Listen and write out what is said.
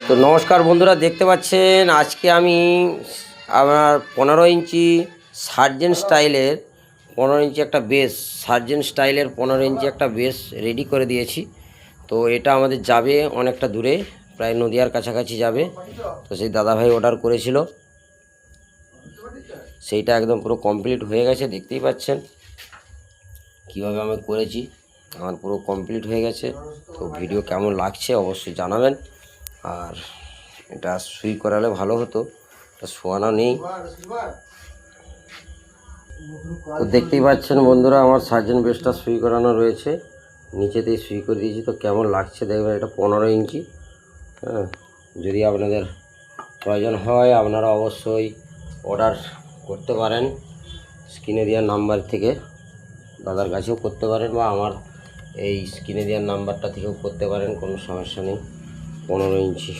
তো নমস্কার বন্ধুরা, দেখতে পাচ্ছেন আজকে আমি আমার 15 ইঞ্চি সার্জেন্ট স্টাইলের 15 ইঞ্চি একটা বেস, সার্জেন্ট স্টাইলের 15 ইঞ্চি একটা বেস রেডি করে দিয়েছি। তো এটা আমাদের যাবে অনেকটা দূরে, প্রায় নদিয়ার কাছাকাছি যাবে। তো সেই দাদাভাই অর্ডার করেছিল, সেইটা একদম পুরো কমপ্লিট হয়ে গেছে। দেখতেই পাচ্ছেন কীভাবে আমি করেছি, আমার পুরো কমপ্লিট হয়ে গেছে। তো ভিডিও কেমন লাগছে অবশ্যই জানাবেন। আর এটা সুই করালে ভালো হতো, এটা শোয়ানো নেই। তো দেখতেই পাচ্ছেন বন্ধুরা, আমার সার্জেন্ট বেসটা সুই করানো রয়েছে, নিচেতেই সুই করে দিয়েছি। তো কেমন লাগছে দেখবেন। এটা 15 ইঞ্চি। হ্যাঁ, যদি আপনাদের প্রয়োজন হয় আপনারা অবশ্যই অর্ডার করতে পারেন, স্ক্রিনে দেওয়ার নাম্বার থেকে দাদার কাছেও করতে পারেন, বা আমার এই স্ক্রিনে দেওয়ার নাম্বারটা থেকেও করতে পারেন, কোনো সমস্যা নেই। 15 ইঞ্চি